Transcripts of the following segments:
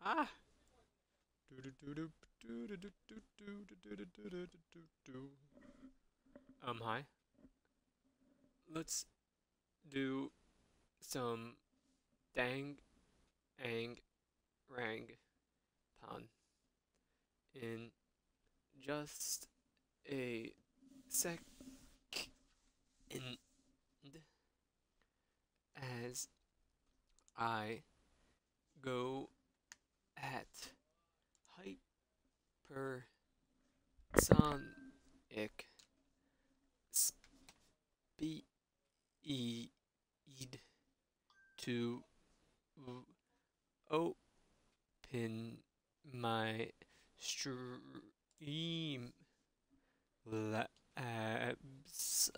Ah. Hi. Let's do some dang ang rang pun in just a sec as I go at hypersonic speed to open my stream labs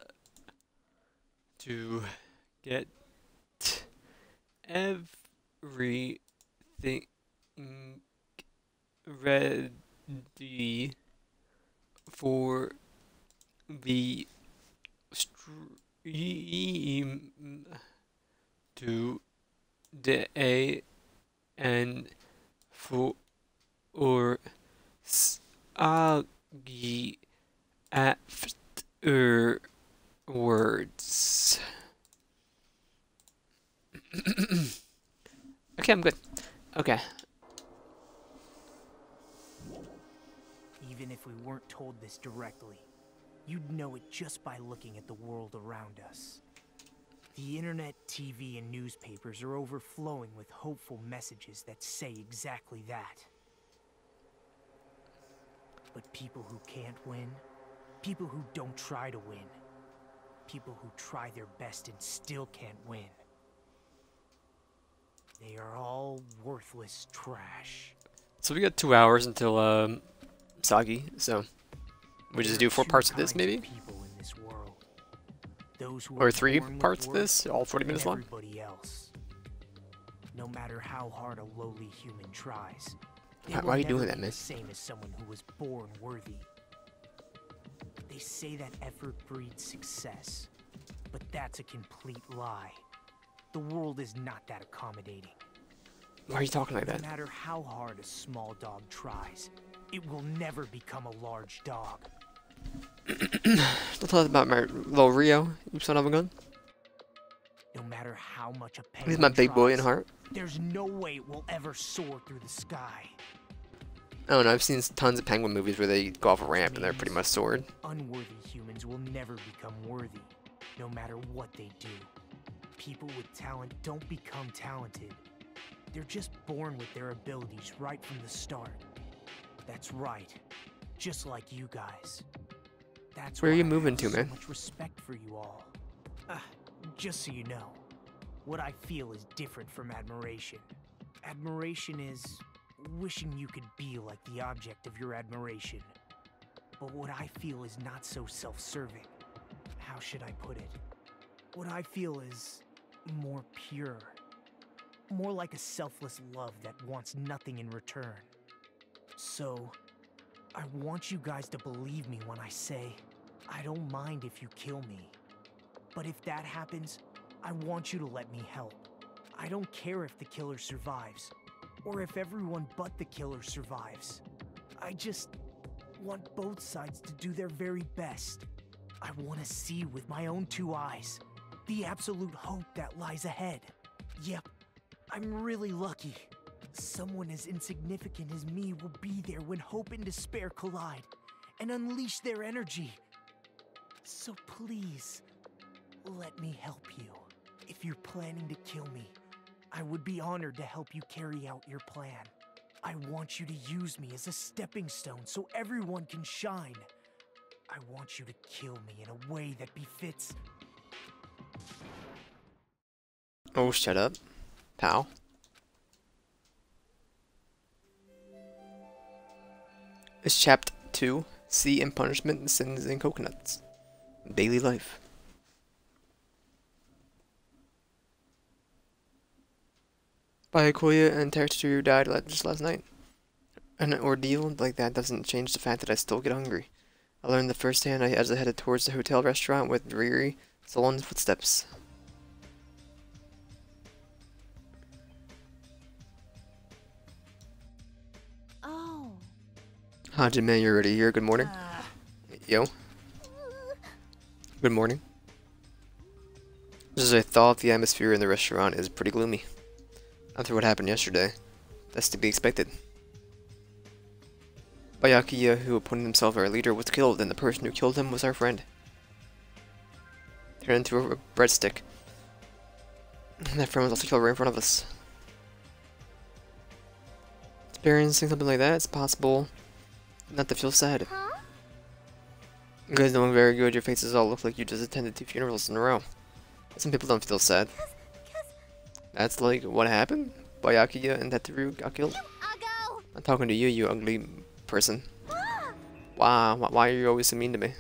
to get everything ready for the stream today and for soggy afterwards. Okay, I'm good. Okay. Even if we weren't told this directly, you'd know it just by looking at the world around us. The internet, TV, and newspapers are overflowing with hopeful messages that say exactly that. But people who can't win, people who don't try to win, people who try their best and still can't win, they are all worthless trash. So we got 2 hours until Soggy, so we just do 4 parts of this maybe? Or 3 parts of this, all 40 minutes long? Else. No matter how hard a lowly human tries, why are you doing that, man? The same as someone who was born worthy. They say that effort breeds success, but that's a complete lie. The world is not that accommodating. Why are you talking like that? No matter how hard a small dog tries, it will never become a large dog. Don't tell us about my little Rio, you son of a gun. No matter how much a penguin He's my big boy in tries, heart. there's no way it will ever soar through the sky. I don't know, I've seen tons of penguin movies where they go off a ramp and they're pretty much soared. Unworthy humans will never become worthy, no matter what they do. People with talent don't become talented. They're just born with their abilities right from the start. That's right. Just like you guys. That's Where are you why I moving have to, so man? much respect for you all. Just so you know, what I feel is different from admiration. Admiration is wishing you could be like the object of your admiration. But what I feel is not so self-serving. How should I put it? What I feel is more pure. More like a selfless love that wants nothing in return. So, I want you guys to believe me when I say, I don't mind if you kill me. But if that happens, I want you to let me help. I don't care if the killer survives, or if everyone but the killer survives. I just want both sides to do their very best. I want to see with my own 2 eyes the absolute hope that lies ahead. Yep, I'm really lucky. Someone as insignificant as me will be there when hope and despair collide and unleash their energy. So please, let me help you. If you're planning to kill me, I would be honored to help you carry out your plan. I want you to use me as a stepping stone so everyone can shine. I want you to kill me in a way that befits... Oh, shut up, pal. It's Chapter 2, Sea and Punishment, Sins and Coconuts. Daily Life. Byakuya and Tertsu died just last night. An ordeal like that doesn't change the fact that I still get hungry. I learned the first hand as I headed towards the hotel restaurant with Riri, Solon's footsteps. Hajime, you're already here. Good morning. Yo. Good morning. Just as I thought, the atmosphere in the restaurant is pretty gloomy. After what happened yesterday, that's to be expected. Byakuya, who appointed himself our leader, was killed, and the person who killed him was our friend. Turned into a breadstick. And that friend was also killed right in front of us. Experiencing something like that, it's possible not to feel sad. You guys doing very good. Your faces all look like you just attended 2 funerals in a row. Some people don't feel sad. That's like what happened? Byakuya and Tetsuru got killed? I'm talking to you, you ugly person. Wow, why are you always so mean to me?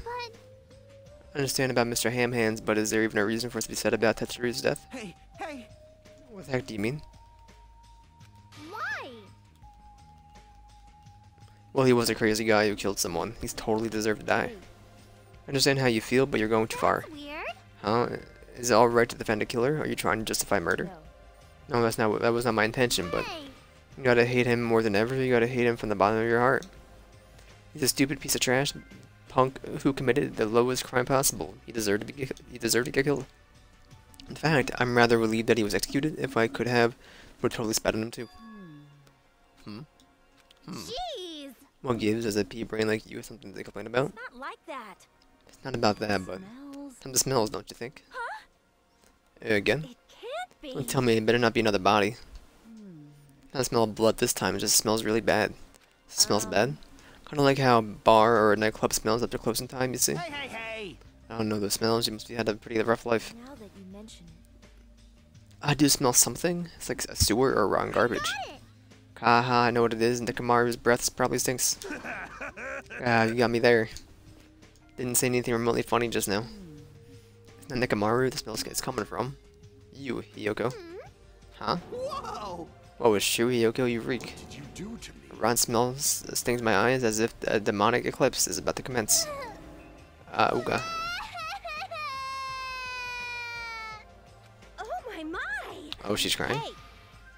I understand about Mr. Ham Hands, but is there even a reason for us to be sad about Tetsuru's death? Hey, hey! What the heck do you mean? Why? Well, he was a crazy guy who killed someone. He's totally deserved to die. I understand how you feel, but you're going too far. That's weird. Huh? Is it alright to defend a killer? Or are you trying to justify murder? No, that was not my intention, but Hey. you gotta hate him more than ever. You gotta hate him from the bottom of your heart. He's a stupid piece of trash punk who committed the lowest crime possible. He deserved to get killed. In fact, I'm rather relieved that he was executed. If I could have, would totally spat on him too. Jeez. What gives? Does a pea brain like you have something to complain about? Not like that. It's not about that, but Smells. some of the smells, don't you think? Again? It can't be. Don't tell me it better not be another body. Not smell of blood this time, it just smells really bad. It smells bad? Kinda like how a bar or a nightclub smells after closing time, you see? Hey, hey, hey! I don't know those smells, you must have had a pretty rough life. Now that you mention it. I do smell something. It's like a sewer or rotten garbage. Haha, I know what it is. Nikamaru's breath probably stinks. Ah, you got me there. Didn't say anything remotely funny just now. It's not Nikamaru the smell is coming from. You, Hiyoko. Huh? Whoa! What was true, Hiyoko? You reek. Did you do to me? Rotten smell stings my eyes as if a demonic eclipse is about to commence. Ooga. Oh my. Oh, she's crying? Hey.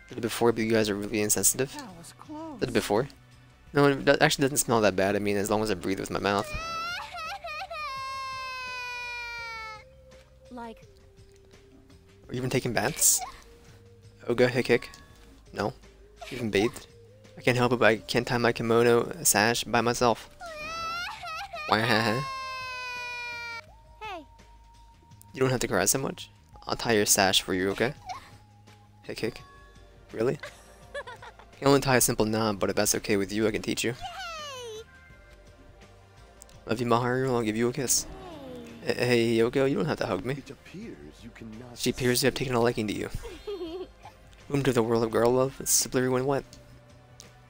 Did it before, but you guys are really insensitive? That was close. Did it before? No, it actually doesn't smell that bad. I mean, as long as I breathe with my mouth. Like. Are you even taking baths? Oga, hick. No. You even bathed? I can't help it, but I can't tie my kimono sash by myself. Wah-ha-ha. Hey. You don't have to cry so much. I'll tie your sash for you, okay? Hick. Really? I can only tie a simple knot, but if that's okay with you, I can teach you. Hey. Love you, Maharu. I'll give you a kiss. Hey, Yoko, you don't have to hug me. It appears you cannot. She appears to have taken a liking to you. Welcome to the world of girl love. It's slippery when wet.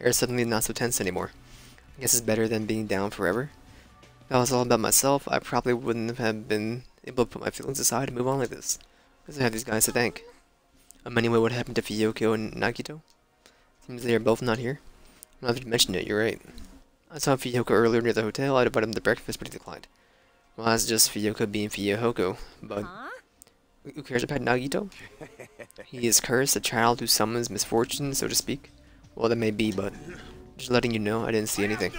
Air's suddenly not so tense anymore. I guess it's better than being down forever. If I was all about myself, I probably wouldn't have been able to put my feelings aside and move on like this. Because I have these guys to thank. Anyway, what happened to Fuyoko and Nagito? Seems they are both not here. Now that you mention it, you're right. I saw Fuyoko earlier near the hotel. I invited him to breakfast, but he declined. Well, that's just Fuyoko being Fuyoko, but Huh? who cares about Nagito? He is cursed, a child who summons misfortune, so to speak. Well, that may be, but just letting you know, I didn't see anything.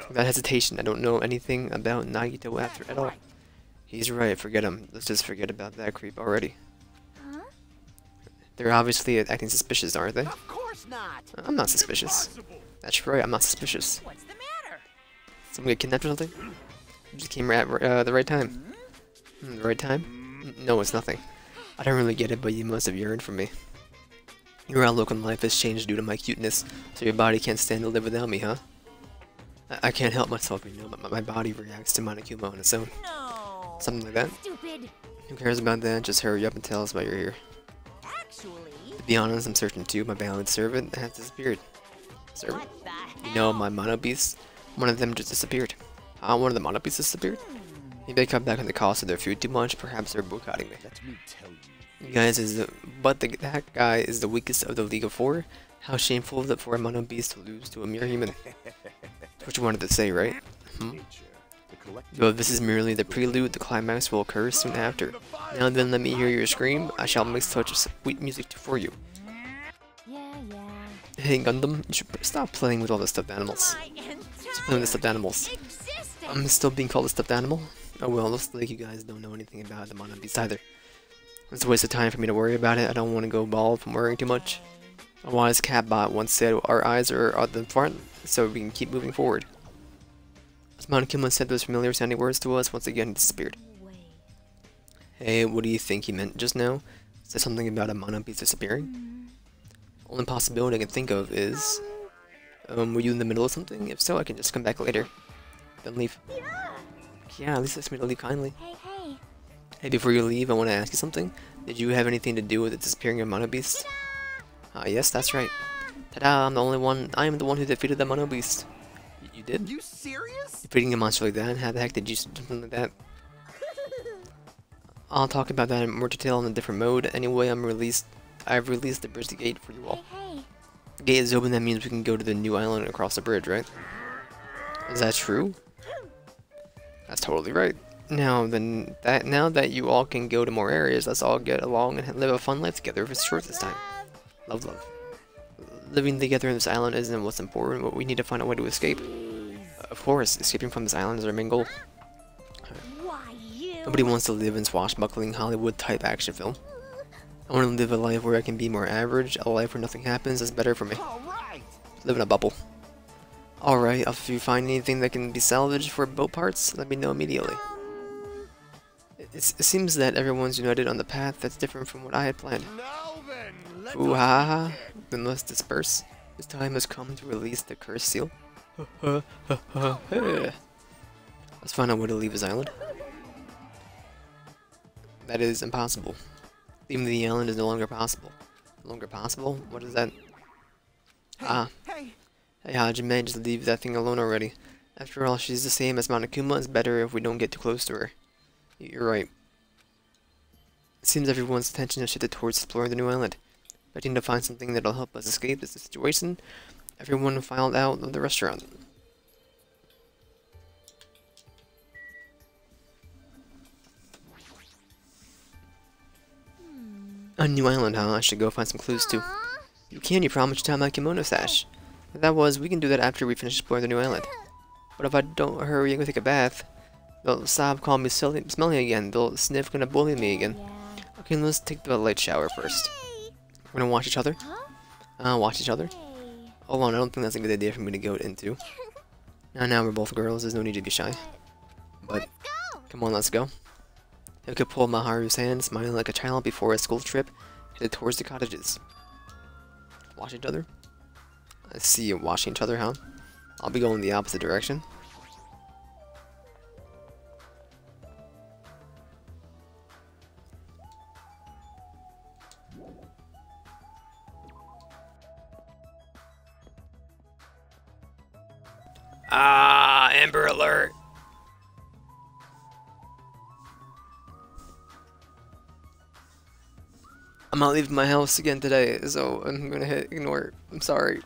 Without hesitation, I don't know anything about Nagito after at all. He's right, forget him. Let's just forget about that creep already. Huh? They're obviously acting suspicious, aren't they? Of course not! I'm not suspicious. That's right, I'm not suspicious. What's the matter? Someone get kidnapped or something? You just came at the right time. The right time? No, it's nothing. I don't really get it, but you must have yearned for me. Your outlook on life has changed due to my cuteness, so your body can't stand to live without me, huh? I can't help myself, you know, but my body reacts to Monokuma on its own. No. Something like that. Stupid. Who cares about that? Just hurry up and tell us why you're here. Actually. To be honest, I'm certain too. My valet servant has disappeared. Servant? What the hell? You know, my mono beasts, one of them just disappeared. One of the mono beasts disappeared? Maybe I cut back on the cost of their food too much. Perhaps they're boycotting me. Let me tell you. You guys that guy is the weakest of the League of Four. How shameful of it for a mono beast to lose to a mere human. That's what you wanted to say, right? Nature, the collective. Though this is merely the prelude, the climax will occur soon after. Now then, let me hear your scream. I shall make such sweet music for you. Yeah. Hey Gundam, you should stop playing with all the stuffed animals. My entire Playing with the stuffed animals. I'm still being called a stuffed animal? Oh well, looks like you guys don't know anything about the Mono Beast either. It's a waste of time for me to worry about it. I don't want to go bald from worrying too much. A wise catbot once said our eyes are at the front, so we can keep moving forward. As Monokuma said those familiar sounding words to us, once again he disappeared. Hey, what do you think he meant just now? Said something about a Mono Beast disappearing? Only possibility I can think of is... were you in the middle of something? If so, I can just come back later. Then leave. Yeah, at least ask me to leave kindly. Hey. Hey, before you leave, I want to ask you something. Did you have anything to do with the disappearing of Mono Beast? Yes, that's right. Ta-da, I am the one who defeated the Mono Beast. You did? You serious? Defeating a monster like that? How the heck did you do something like that? I'll talk about that in more detail in a different mode. Anyway, I've released the bridge to gate for you all. Hey. The gate is open, that means we can go to the new island and across the bridge, right? Is that true? That's totally right. Now that you all can go to more areas, let's all get along and live a fun life together for short this time. Love. Living together in this island isn't what's important, but we need to find a way to escape. Of course, escaping from this island is our main goal. Why you? Nobody wants to live in swashbuckling Hollywood-type action film. I want to live a life where I can be more average, a life where nothing happens is better for me. All right. Live in a bubble. Alright, if you find anything that can be salvaged for boat parts, let me know immediately. It seems that everyone's united on the path that's different from what I had planned. Now then, let's Ooh ha ha, then let's disperse. This time has come to release the cursed seal. Let's find out where to leave his island. That is impossible. Leaving the island is no longer possible. No longer possible? What is that? Hey. Hey Hajime, just leave that thing alone already. After all, she's the same as Monokuma. It's better if we don't get too close to her. You're right. It seems everyone's attention has shifted towards exploring the new island. Expecting to find something that'll help us escape this situation, everyone filed out of the restaurant. A new island, huh? I should go find some clues too. You promised to tie my kimono sash. That was, we can do that after we finish exploring the new island. But if I don't hurry and go take a bath, they'll stop calling me smelly again. They'll sniff, gonna bully me again. Okay, let's take the light shower first. We're gonna watch each other? Watch each other? Hold on, I don't think that's a good idea for me to go into. Now we're both girls, there's no need to be shy. But, come on, let's go. I could pull Maharu's hand, smiling like a child before a school trip, headed towards the cottages. Watch each other? I see you watching each other, huh? I'll be going the opposite direction. Amber Alert! I'm not leaving my house again today, so I'm gonna hit ignore. I'm sorry.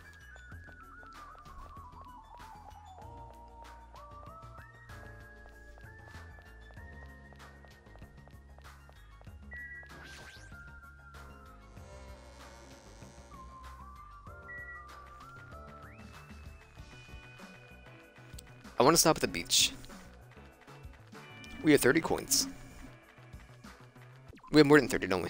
I want to stop at the beach. We have 30 coins. We have more than 30, don't we?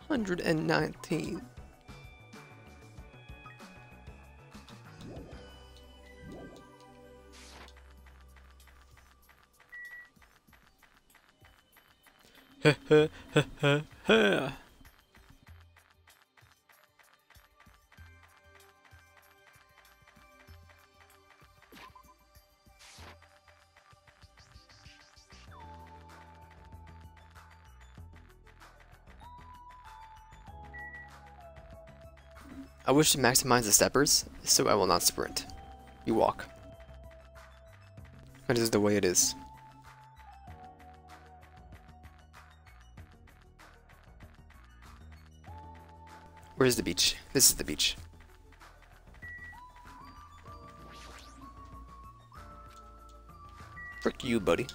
119. I wish to maximize the steppers, so I will not sprint. You walk. That is the way it is. Where is the beach? This is the beach. Frick you, buddy.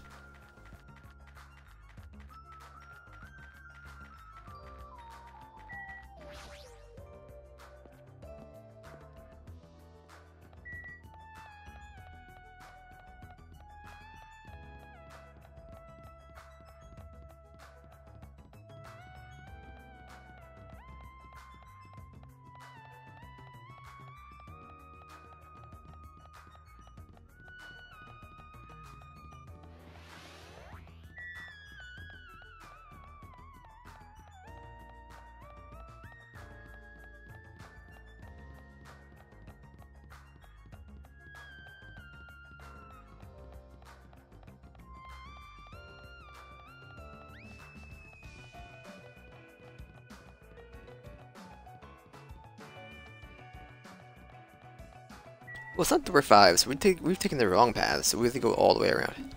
Well, it's not that we're 5, so we've taken the wrong path, so we have to go all the way around.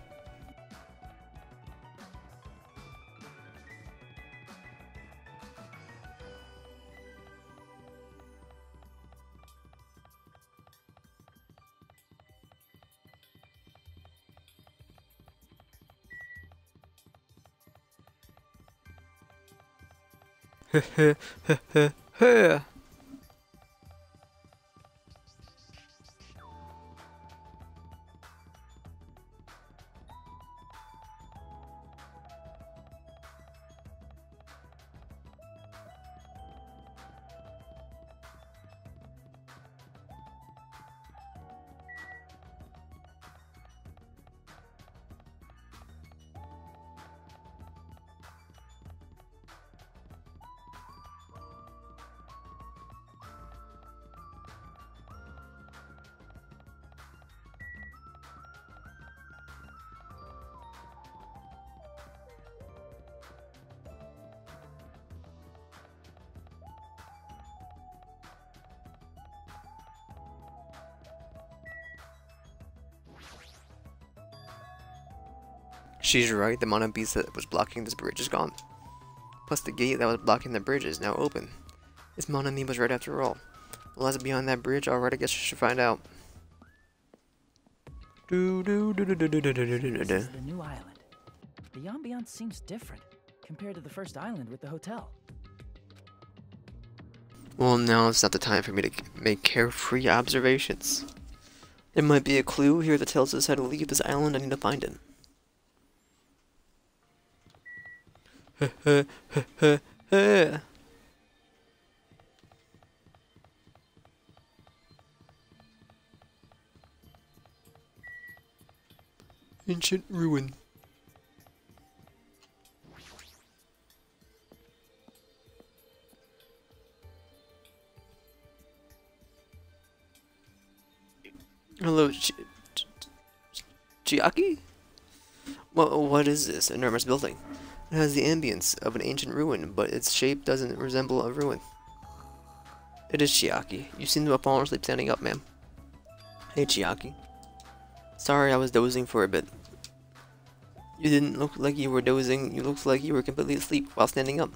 She's right, the mana beast that was blocking this bridge is gone. Plus the gate that was blocking the bridge is now open. This mana me was right after all. What's beyond that bridge? Alright, I guess we should find out. This is the new island. The ambiance seems different compared to the first island with the hotel. Well, now it's not the time for me to make carefree observations. There might be a clue here that tells us how to leave this island. I need to find it. Ancient ruin. Hello, Chiaki? What is this enormous building? It has the ambience of an ancient ruin, but its shape doesn't resemble a ruin. It is Chiaki. You seem to have fallen asleep standing up, ma'am. Hey, Chiaki. Sorry, I was dozing for a bit. You didn't look like you were dozing. You looked like you were completely asleep while standing up.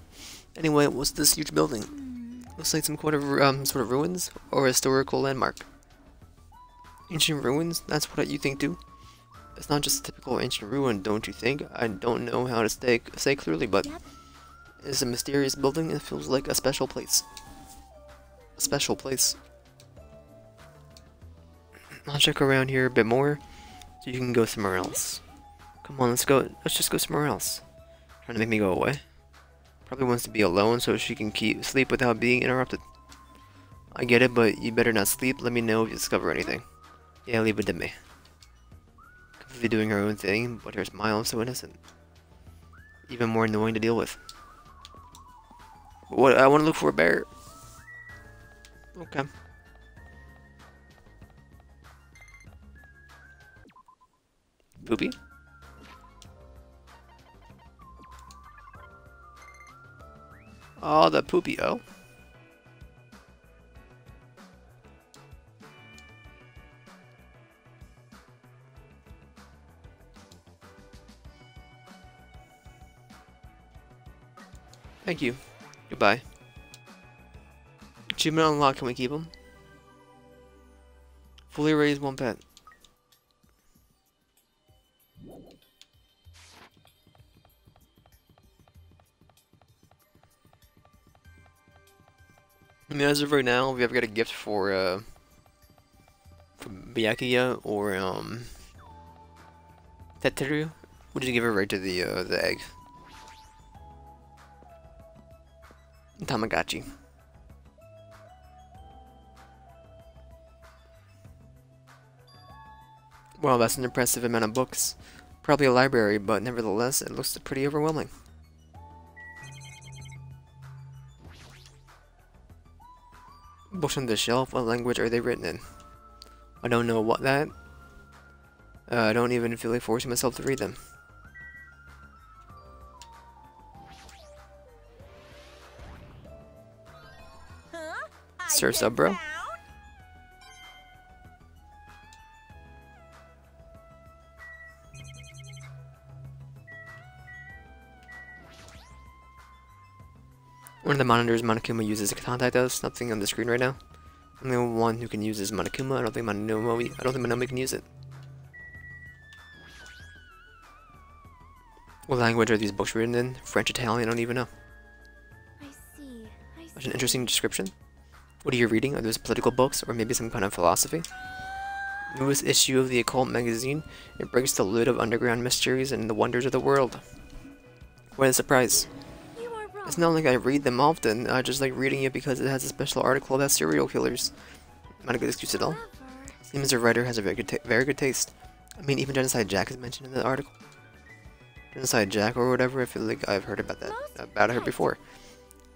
Anyway, what's this huge building? Looks like some sort of ruins or a historical landmark. Ancient ruins? That's what you think too? It's not just a typical ancient ruin, don't you think? I don't know how to say clearly, but it's a mysterious building. It feels like a special place. A special place. I'll check around here a bit more, so you can go somewhere else. Come on, let's go. Let's just go somewhere else. Trying to make me go away. Probably wants to be alone so she can sleep without being interrupted. I get it, but you better not sleep. Let me know if you discover anything. Yeah, leave it to me. Completely doing her own thing, but her smile is so innocent. Even more annoying to deal with. What? I want to look for a bear. Okay. Poopy? Oh, the poopy, oh. Thank you. Goodbye. Achievement unlocked. Can we keep him? Fully raise one pet. I mean, as of right now, if we ever get a gift for Byakuya or Teteru, we'll just give it right to the egg. Tamagotchi. Well, that's an impressive amount of books. Probably a library, but nevertheless, it looks pretty overwhelming. Books on the shelf, what language are they written in? I don't know what that. I don't even feel like forcing myself to read them. Huh? Surf's up, bro. One of the monitors Monokuma uses contact us, nothing on the screen right now. I'm the only one who can use this Monokuma. I don't think Monomi can use it. What language are these books written in? French, Italian, I don't even know. I see. Such an interesting description. What are you reading? Are those political books, or maybe some kind of philosophy? Newest issue of the Occult magazine. It breaks the lid of underground mysteries and the wonders of the world. What a surprise. You are wrong. It's not like I read them often, I just like reading it because it has a special article about serial killers. Not a good excuse at all. Clever. Seems the writer has a very good taste. I mean, even Genocide Jack is mentioned in the article. Genocide Jack or whatever, I feel like I've heard about her before.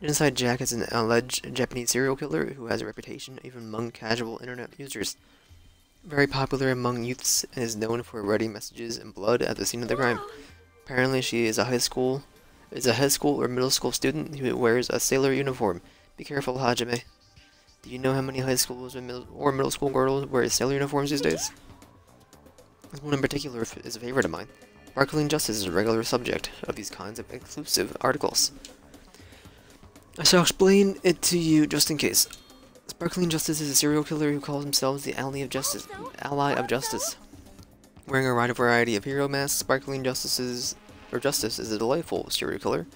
Genocide Jack is an alleged Japanese serial killer who has a reputation even among casual internet users. Very popular among youths and is known for writing messages in blood at the scene of the crime. Apparently she is a high school or middle school student who wears a sailor uniform. Be careful, Hajime. Do you know how many high schools or middle school girls wear sailor uniforms these days? This one in particular is a favorite of mine. Sparkling Justice is a regular subject of these kinds of exclusive articles. I shall explain it to you just in case. Sparkling Justice is a serial killer who calls himself the Ally of Justice. Wearing a wide variety of hero masks, Sparkling Justice is a delightful serial killer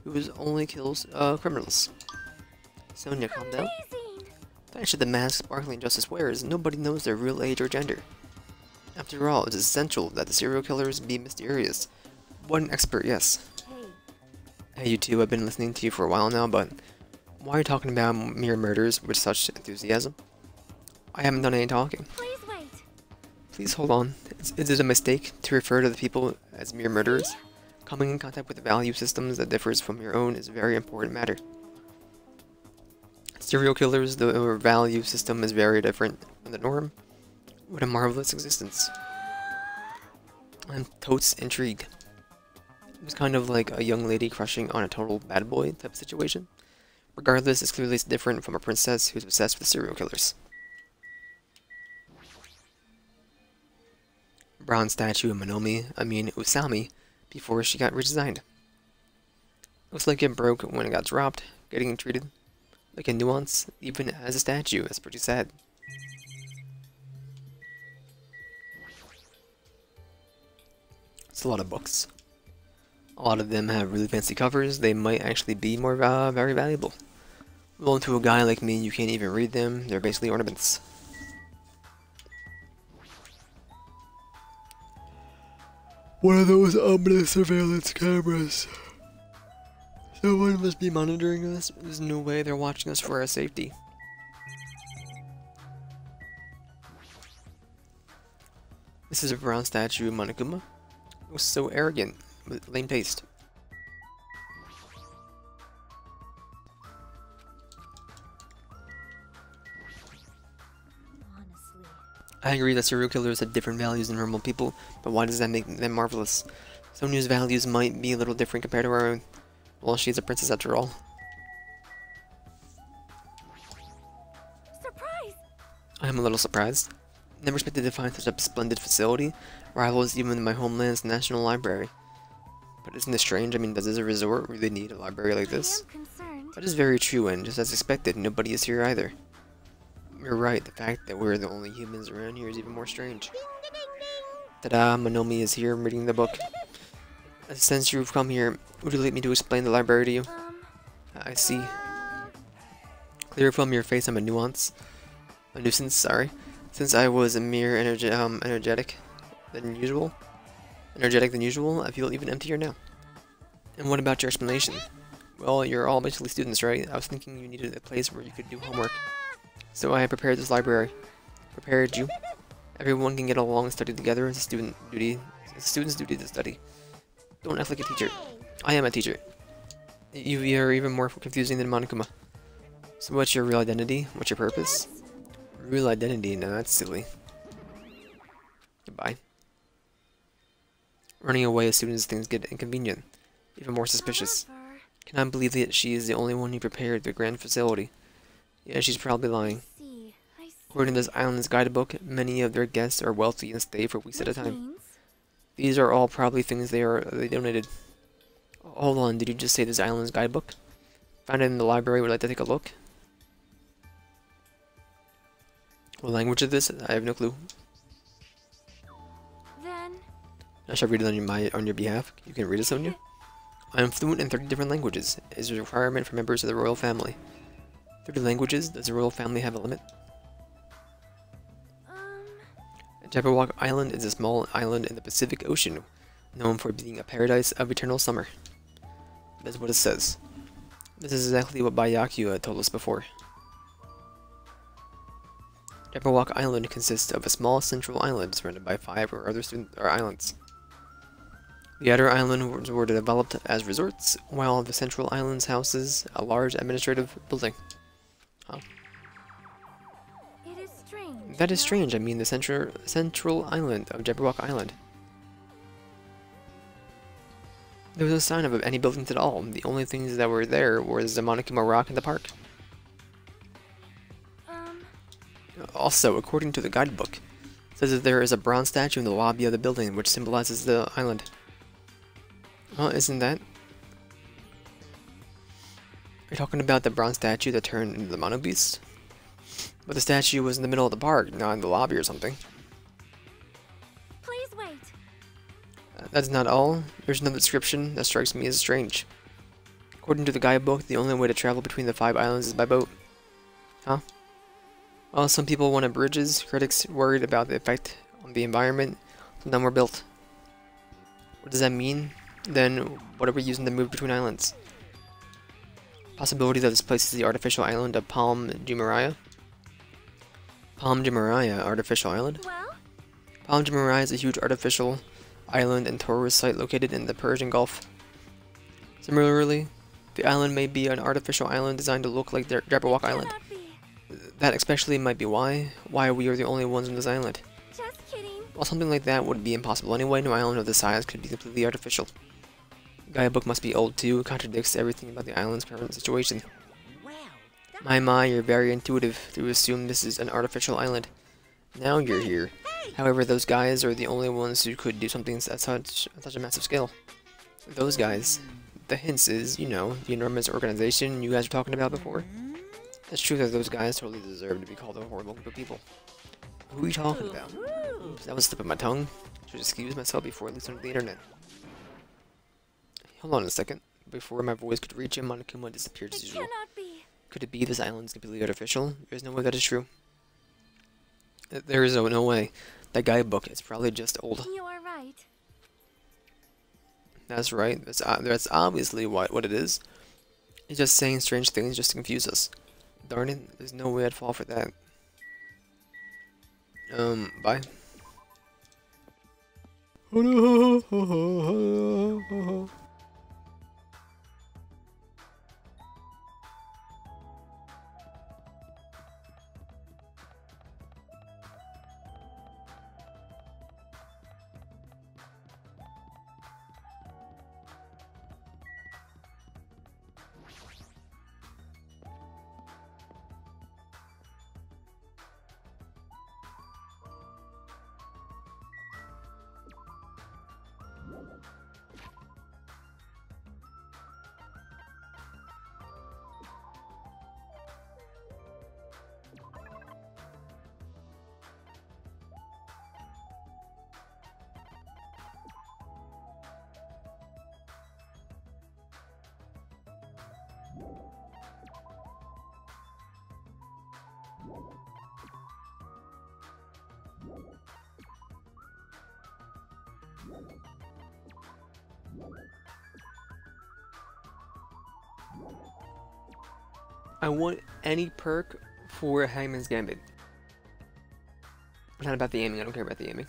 who only kills criminals. Sonia, calm down. Thanks to the mask Sparkling Justice wears, nobody knows their real age or gender. After all, it is essential that the serial killers be mysterious. What an expert, yes. Hey you two, I've been listening to you for a while now, but why are you talking about mere murders with such enthusiasm? I haven't done any talking. Please wait. Please hold on. Is it a mistake to refer to the people as mere murderers? Coming in contact with value systems that differs from your own is a very important matter. Serial killers, their value system is very different from the norm. What a marvelous existence. I'm totes intrigued. It was kind of like a young lady crushing on a total bad boy type of situation. Regardless, it's clearly different from a princess who's obsessed with serial killers. Bronze statue of Usami, before she got redesigned. Looks like it broke when it got dropped, getting treated like a nuance, even as a statue. That's pretty sad. It's a lot of books. A lot of them have really fancy covers. They might actually be very valuable. Well, to a guy like me, you can't even read them. They're basically ornaments. One of those ominous surveillance cameras. Someone must be monitoring us. There's no way they're watching us for our safety. This is a bronze statue of Monokuma. It was so arrogant, with lame taste. Honestly. I agree that serial killers have different values than normal people, but why does that make them marvelous? Sonia's values might be a little different compared to our own. Well, she's a princess after all. Surprise! I am a little surprised. Never expected to find such a splendid facility, rivals even my homeland's national library. But isn't this strange? I mean, does this resort really need a library like this? I am concerned. That is very true, and just as expected, nobody is here either. You're right, the fact that we're the only humans around here is even more strange. Ta-da, Monomi is here reading the book. Since you've come here, would you like me to explain the library to you? I see. Clear from your face I'm a nuisance, sorry. Since I was a mere energetic than usual, I feel even emptier now. And what about your explanation? Well, you're all basically students, right? I was thinking you needed a place where you could do homework. So I prepared this library. Prepared you. Everyone can get along and study together. It's a student's duty to study. Don't act like a teacher. I am a teacher. You are even more confusing than Monokuma. So what's your real identity? What's your purpose? Real identity? No, that's silly. Goodbye. Running away as soon as things get inconvenient. Even more suspicious. However, Cannot believe that she is the only one who prepared the grand facility. Yeah, she's probably lying. I see. According to this island's guidebook, many of their guests are wealthy and stay for weeks at a Which time. means These are all probably things they donated. Hold on, did you just say this island's guidebook? Found it in the library. Would like to take a look. What language is this? I have no clue. Then, I shall read it on your behalf. You can read it, Sonia. I am fluent in 30 different languages. It is a requirement for members of the royal family. 30 languages? Does the royal family have a limit? Jabberwock Island is a small island in the Pacific Ocean, known for being a paradise of eternal summer. That's what it says. This is exactly what Byakuya had told us before. Jabberwock Island consists of a small central island surrounded by 5 or other islands. The outer islands were developed as resorts, while the central islands houses a large administrative building. Oh. it is strange. That is no? strange. I mean the central island of Jabberwock Island. There was no sign of any buildings at all. The only things that were there was the Monokuma Rock and the park. Also, according to the guidebook, it says that there is a bronze statue in the lobby of the building which symbolizes the island. Well, isn't that? Are you talking about the bronze statue that turned into the Mono Beast? But the statue was in the middle of the park, not in the lobby or something. Please wait. That's not all. There's another description that strikes me as strange. According to the guidebook, the only way to travel between the 5 islands is by boat. Huh? Well, some people wanted bridges. Critics worried about the effect on the environment. So none were built. What does that mean? Then, what are we using to move between islands? Possibility that this place is the artificial island of Palm de Muralla? Palm de Muralla Artificial Island? Well, Palm de Muralla is a huge artificial island and tourist site located in the Persian Gulf. Similarly, the island may be an artificial island designed to look like Jabberwock Island. cannot be. That especially might be why we are the only ones on this island. Just kidding. Well, something like that would be impossible anyway. No island of this size could be completely artificial. The guidebook must be old too. It contradicts everything about the island's current situation. My, you're very intuitive to assume this is an artificial island. Now you're here. However, those guys are the only ones who could do something at such a massive scale. Those guys. The hints is, you know, the enormous organization you guys were talking about before. It's true that those guys totally deserve to be called a horrible group of people. Who are you talking about? Oops, that was a slip of my tongue. Should excuse myself before I listen to the internet. Hold on a second. Before my voice could reach him, Monokuma disappeared as It usual. cannot be. Could it be this island's completely artificial? There's no way that is true. There is no way. That guidebook is probably just old. You are right. That's right. That's obviously what it is. It's just saying strange things just to confuse us. Darn it, there's no way I'd fall for that. Bye. I want any perk for Hangman's Gambit. Not about the aiming, I don't care about the aiming.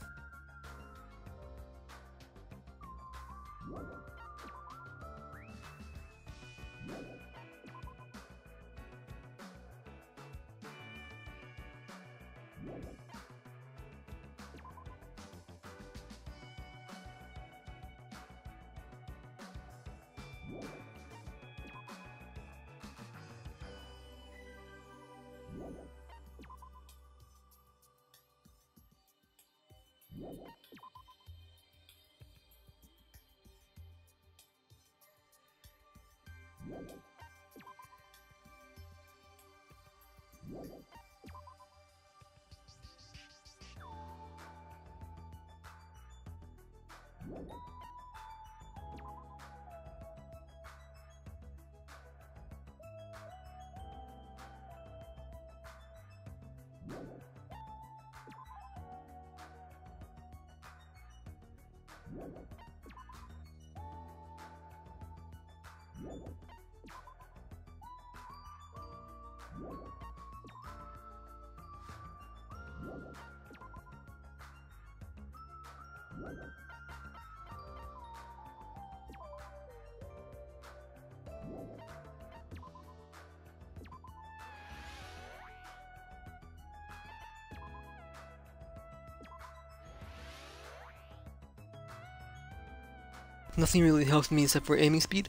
Nothing really helps me except for aiming speed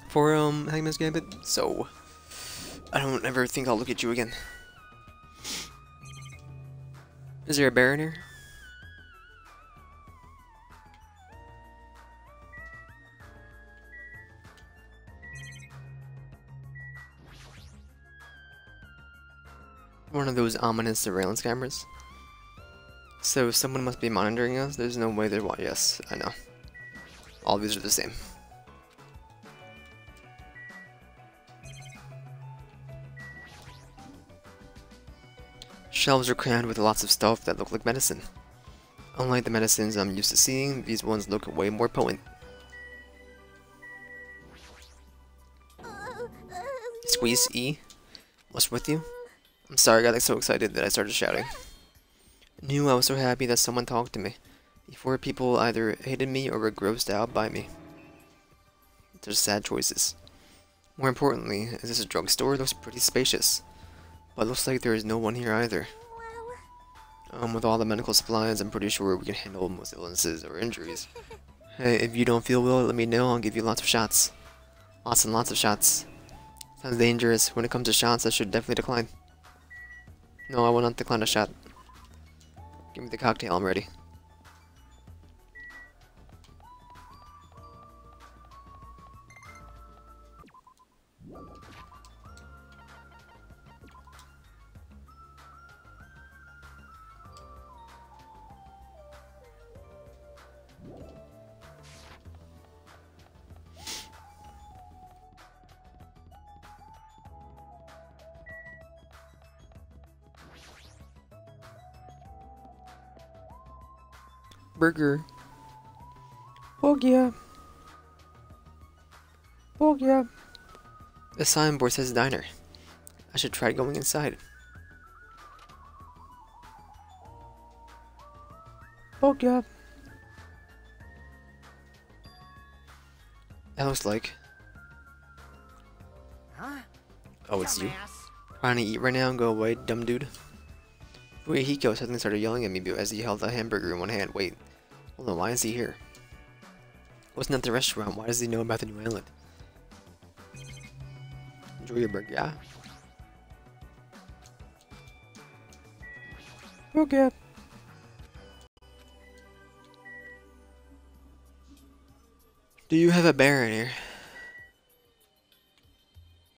for Hangman's Gambit, so I don't ever think I'll look at you again. Is there a bear in here? One of those ominous surveillance cameras. So someone must be monitoring us. There's no way they're yes, I know. All these are the same. Shelves are crammed with lots of stuff that look like medicine. Unlike the medicines I'm used to seeing, these ones look way more potent. Squeeze E? What's with you? I'm sorry, I got like so excited that I started shouting. I was so happy that someone talked to me. Before, people either hated me or were grossed out by me. They're sad choices. More importantly, is this a drugstore? It looks pretty spacious. But it looks like there is no one here either. With all the medical supplies, I'm pretty sure we can handle most illnesses or injuries. Hey, if you don't feel well, let me know. I'll give you lots of shots. Lots and lots of shots. Sounds dangerous. When it comes to shots, I should definitely decline. No, I will not decline a shot. Give me the cocktail, I'm ready. Burger. Oh yeah. Oh yeah. The signboard says diner. I should try going inside. Oh yeah. That looks like. Huh? Oh, it's you. Dumbass. Trying to eat right now and go away, dumb dude. Hiko suddenly started yelling at me as he held a hamburger in one hand. Wait, hold on, why is he here? Wasn't at the restaurant, why does he know about the new island? Enjoy your burger, yeah? Okay. Do you have a bear in here?